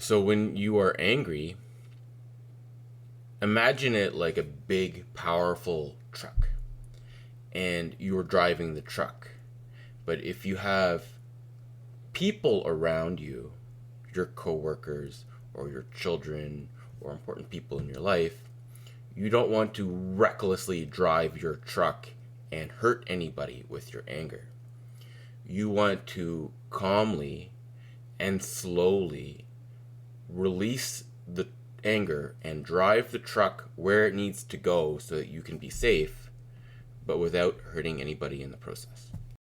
So when you are angry, imagine it like a big, powerful truck, and you're driving the truck. But if you have people around you, your coworkers or your children or important people in your life, you don't want to recklessly drive your truck and hurt anybody with your anger. You want to calmly and slowly release the anger and drive the truck where it needs to go so that you can be safe, but without hurting anybody in the process.